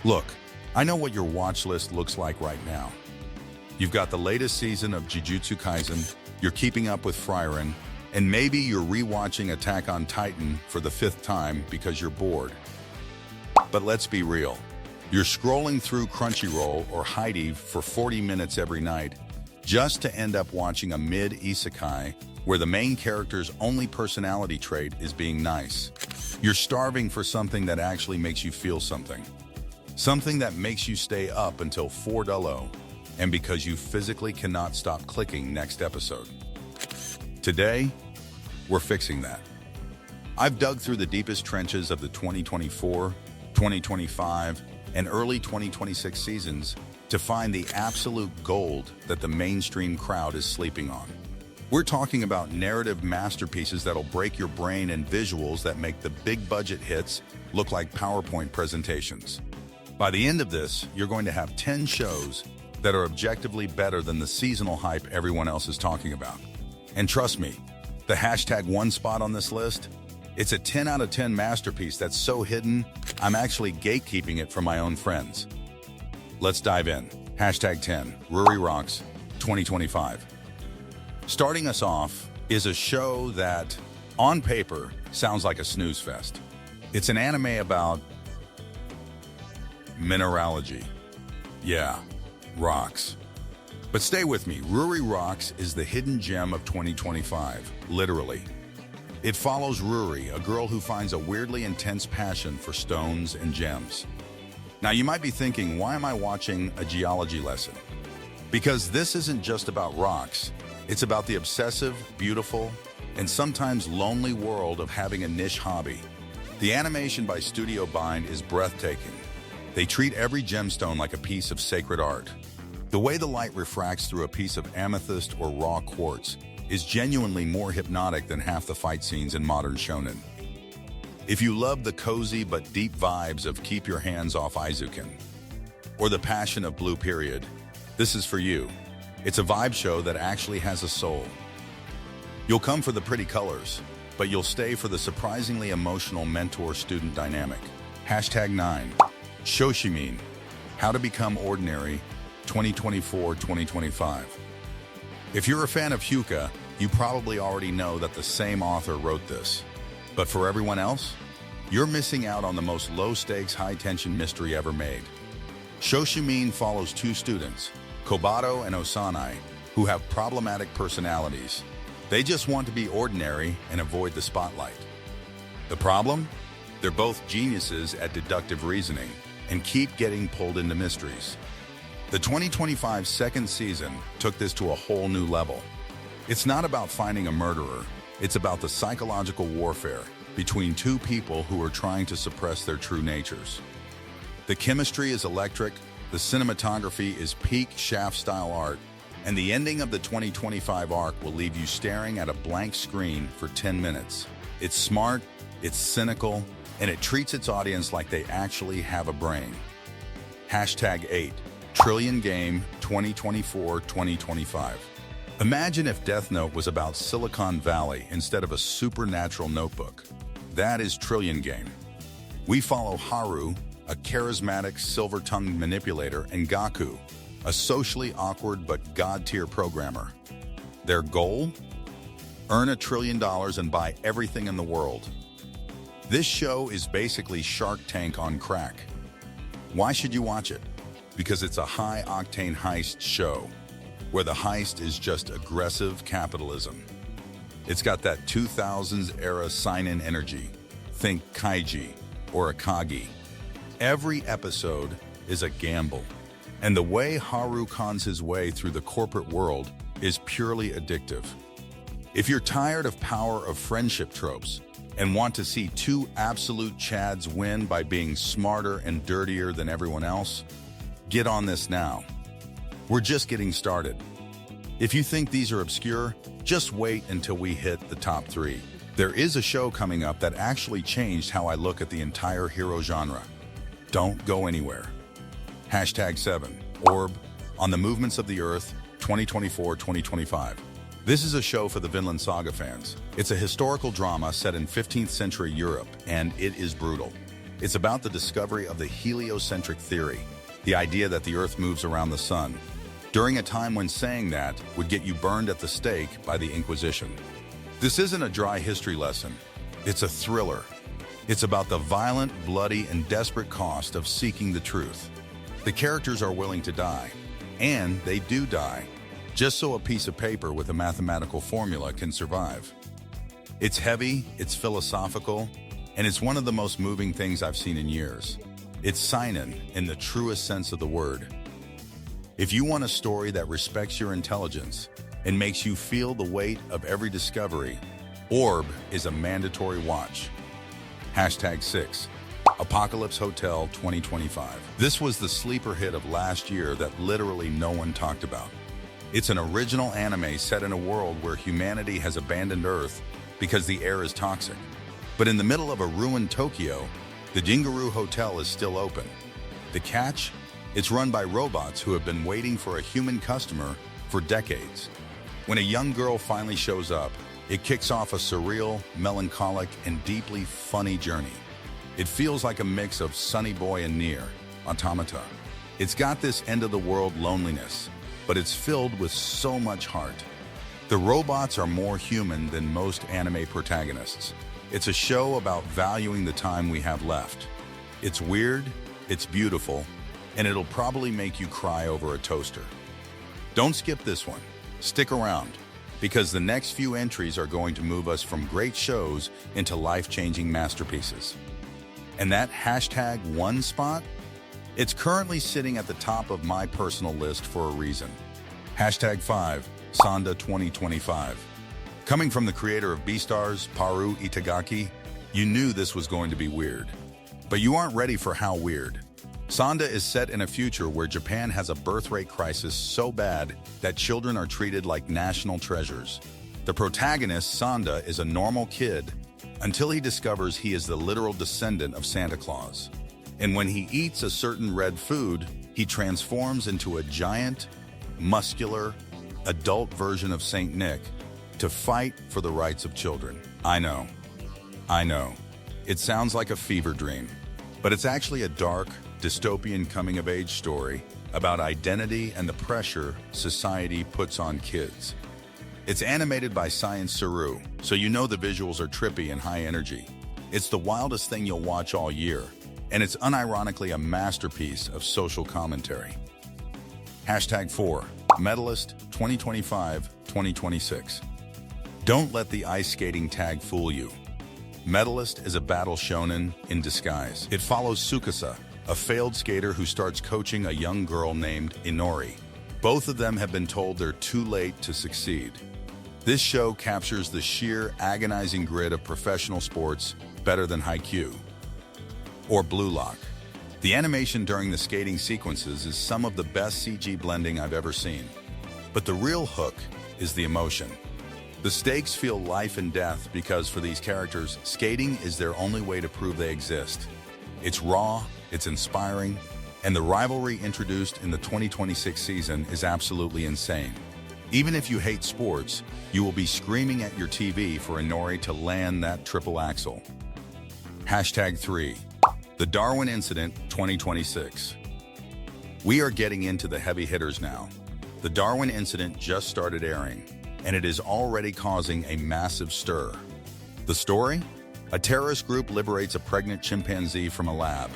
Look, I know what your watch list looks like right now. You've got the latest season of Jujutsu Kaisen, you're keeping up with Frieren, and maybe you're rewatching Attack on Titan for the 5th time because you're bored. But let's be real. You're scrolling through Crunchyroll or Heidi for 40 minutes every night just to end up watching a mid-isekai where the main character's only personality trait is being nice. You're starving for something that actually makes you feel something. Something that makes you stay up until 4:00, and because you physically cannot stop clicking next episode. Today, we're fixing that. I've dug through the deepest trenches of the 2024, 2025, and early 2026 seasons to find the absolute gold that the mainstream crowd is sleeping on. We're talking about narrative masterpieces that'll break your brain and visuals that make the big budget hits look like PowerPoint presentations. By the end of this, you're going to have 10 shows that are objectively better than the seasonal hype everyone else is talking about. And trust me, the hashtag one spot on this list, it's a 10 out of 10 masterpiece that's so hidden, I'm actually gatekeeping it from my own friends. Let's dive in. Hashtag 10, Ruri Rocks 2025. Starting us off is a show that, on paper, sounds like a snooze fest. It's an anime about mineralogy. Yeah, rocks. But stay with me, Ruri Rocks is the hidden gem of 2025, literally. It follows Ruri, a girl who finds a weirdly intense passion for stones and gems. Now you might be thinking, why am I watching a geology lesson? Because this isn't just about rocks, it's about the obsessive, beautiful, and sometimes lonely world of having a niche hobby. The animation by Studio Bind is breathtaking. They treat every gemstone like a piece of sacred art. The way the light refracts through a piece of amethyst or raw quartz is genuinely more hypnotic than half the fight scenes in modern shonen. If you love the cozy but deep vibes of Keep Your Hands Off Aizuken, or the passion of Blue Period, this is for you. It's a vibe show that actually has a soul. You'll come for the pretty colors, but you'll stay for the surprisingly emotional mentor-student dynamic. Hashtag 9, Shoshimin, How to Become Ordinary, 2024-2025. If you're a fan of Hyuga, you probably already know that the same author wrote this. But for everyone else, you're missing out on the most low-stakes, high-tension mystery ever made. Shoshimin follows two students, Kobato and Osanai, who have problematic personalities. They just want to be ordinary and avoid the spotlight. The problem? They're both geniuses at deductive reasoning and keep getting pulled into mysteries. The 2025 second season took this to a whole new level. It's not about finding a murderer, it's about the psychological warfare between two people who are trying to suppress their true natures. The chemistry is electric, the cinematography is peak Shaft-style art, and the ending of the 2025 arc will leave you staring at a blank screen for 10 minutes. It's smart, it's cynical, and it treats its audience like they actually have a brain. Hashtag 8. Trillion Game 2024-2025. Imagine if Death Note was about Silicon Valley instead of a supernatural notebook. That is Trillion Game. We follow Haru, a charismatic silver-tongued manipulator, and Gaku, a socially awkward but god-tier programmer. Their goal? Earn $1 trillion and buy everything in the world. This show is basically Shark Tank on crack. Why should you watch it? Because it's a high-octane heist show, where the heist is just aggressive capitalism. It's got that 2000s-era seinen energy. Think Kaiji or Akagi. Every episode is a gamble, and the way Haru cons his way through the corporate world is purely addictive. If you're tired of power of friendship tropes and want to see two absolute Chads win by being smarter and dirtier than everyone else, get on this now. We're just getting started. If you think these are obscure, just wait until we hit the top 3. There is a show coming up that actually changed how I look at the entire hero genre. Don't go anywhere. Hashtag 7, Orb, On the Movements of the Earth, 2024-2025. This is a show for the Vinland Saga fans. It's a historical drama set in 15th century Europe, and it is brutal. It's about the discovery of the heliocentric theory, the idea that the Earth moves around the sun, during a time when saying that would get you burned at the stake by the Inquisition. This isn't a dry history lesson. It's a thriller. It's about the violent, bloody, and desperate cost of seeking the truth. The characters are willing to die, and they do die, just so a piece of paper with a mathematical formula can survive. It's heavy, it's philosophical, and it's one of the most moving things I've seen in years. It's seinen in the truest sense of the word. If you want a story that respects your intelligence and makes you feel the weight of every discovery, Orb is a mandatory watch. #6. Apocalypse Hotel 2025. This was the sleeper hit of last year that literally no one talked about. It's an original anime set in a world where humanity has abandoned Earth because the air is toxic. But in the middle of a ruined Tokyo, the Jingaru Hotel is still open. The catch? It's run by robots who have been waiting for a human customer for decades. When a young girl finally shows up, it kicks off a surreal, melancholic, and deeply funny journey. It feels like a mix of Sunny Boy and Nier Automata. It's got this end-of-the-world loneliness, but it's filled with so much heart. The robots are more human than most anime protagonists. It's a show about valuing the time we have left. It's weird, it's beautiful, and it'll probably make you cry over a toaster. Don't skip this one. Stick around, because the next few entries are going to move us from great shows into life-changing masterpieces. And that #1 spot? It's currently sitting at the top of my personal list for a reason. #5, Sanda 2025. Coming from the creator of Beastars, Paru Itagaki, you knew this was going to be weird. But you aren't ready for how weird. Sanda is set in a future where Japan has a birth rate crisis so bad that children are treated like national treasures. The protagonist, Sanda, is a normal kid until he discovers he is the literal descendant of Santa Claus. And when he eats a certain red food, he transforms into a giant, muscular, adult version of Saint Nick to fight for the rights of children. I know. It sounds like a fever dream, but it's actually a dark, dystopian coming-of-age story about identity and the pressure society puts on kids. It's animated by Science Saru, so you know the visuals are trippy and high energy. It's the wildest thing you'll watch all year, and it's unironically a masterpiece of social commentary. #4, Medalist 2025-2026. Don't let the ice skating tag fool you. Medalist is a battle shonen in disguise. It follows Tsukasa, a failed skater who starts coaching a young girl named Inori. Both of them have been told they're too late to succeed. This show captures the sheer, agonizing grit of professional sports better than Haikyuu. Or Blue Lock. The animation during the skating sequences is some of the best CG blending I've ever seen. But the real hook is the emotion. The stakes feel life and death because for these characters, skating is their only way to prove they exist. It's raw, it's inspiring, and the rivalry introduced in the 2026 season is absolutely insane. Even if you hate sports, you will be screaming at your TV for Inori to land that triple axel. #3, The Darwin Incident 2026. We are getting into the heavy hitters now. The Darwin Incident just started airing, and it is already causing a massive stir. The story? A terrorist group liberates a pregnant chimpanzee from a lab.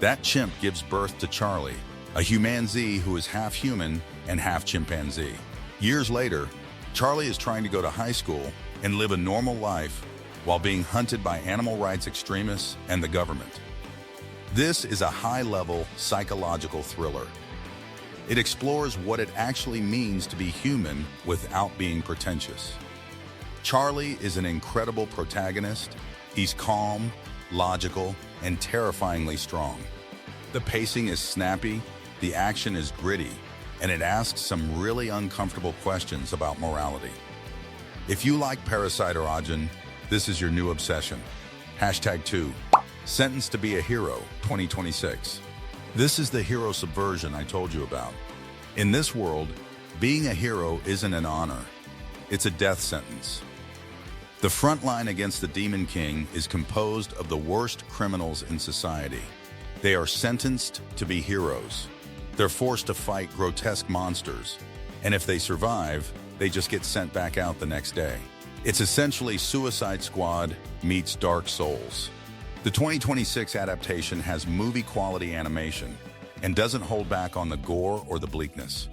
That chimp gives birth to Charlie, a humanzee who is half human and half chimpanzee. Years later, Charlie is trying to go to high school and live a normal life while being hunted by animal rights extremists and the government. This is a high-level psychological thriller. It explores what it actually means to be human without being pretentious. Charlie is an incredible protagonist. He's calm, logical, and terrifyingly strong. The pacing is snappy, the action is gritty, and it asks some really uncomfortable questions about morality. If you like Parasite or Ajin, this is your new obsession. #2, Sentenced to be a Hero 2026. This is the hero subversion I told you about. In this world, being a hero isn't an honor. It's a death sentence. The front line against the Demon King is composed of the worst criminals in society. They are sentenced to be heroes. They're forced to fight grotesque monsters, and if they survive, they just get sent back out the next day. It's essentially Suicide Squad meets Dark Souls. The 2026 adaptation has movie-quality animation and doesn't hold back on the gore or the bleakness.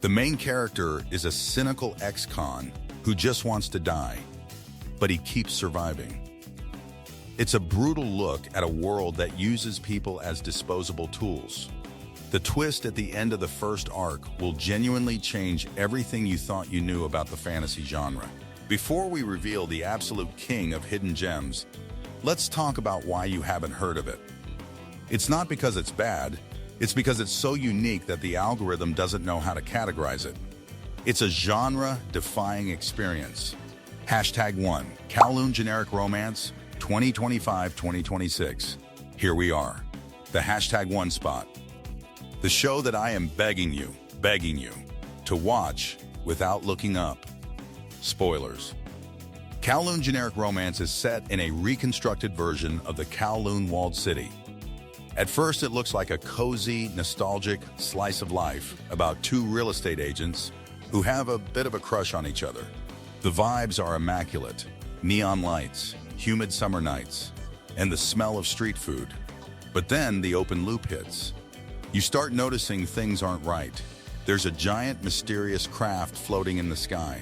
The main character is a cynical ex-con who just wants to die, but he keeps surviving. It's a brutal look at a world that uses people as disposable tools. The twist at the end of the first arc will genuinely change everything you thought you knew about the fantasy genre. Before we reveal the absolute king of hidden gems, let's talk about why you haven't heard of it. It's not because it's bad, it's because it's so unique that the algorithm doesn't know how to categorize it. It's a genre-defying experience. #1, Kowloon Generic Romance, 2025-2026. Here we are, the #1 spot. The show that I am begging you to watch without looking up. Spoilers. Kowloon Generic Romance is set in a reconstructed version of the Kowloon Walled City. At first, it looks like a cozy, nostalgic slice of life about two real estate agents who have a bit of a crush on each other. The vibes are immaculate. Neon lights, humid summer nights, and the smell of street food. But then the open loop hits. You start noticing things aren't right. There's a giant, mysterious craft floating in the sky.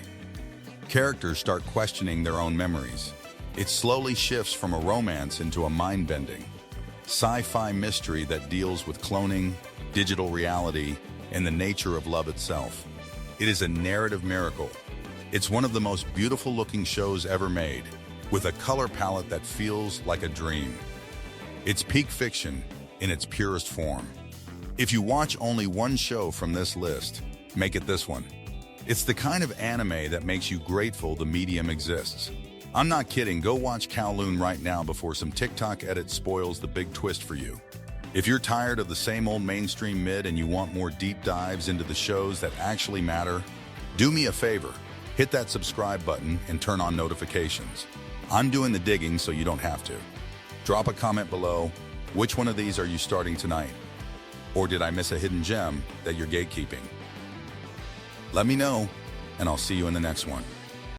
Characters start questioning their own memories. It slowly shifts from a romance into a mind-bending sci-fi mystery that deals with cloning, digital reality, and the nature of love itself. It is a narrative miracle. It's one of the most beautiful-looking shows ever made, with a color palette that feels like a dream. It's peak fiction in its purest form. If you watch only one show from this list, make it this one. It's the kind of anime that makes you grateful the medium exists. I'm not kidding, go watch Kowloon right now before some TikTok edit spoils the big twist for you. If you're tired of the same old mainstream mid and you want more deep dives into the shows that actually matter, do me a favor, hit that subscribe button and turn on notifications. I'm doing the digging so you don't have to. Drop a comment below. Which one of these are you starting tonight? Or did I miss a hidden gem that you're gatekeeping? Let me know, and I'll see you in the next one.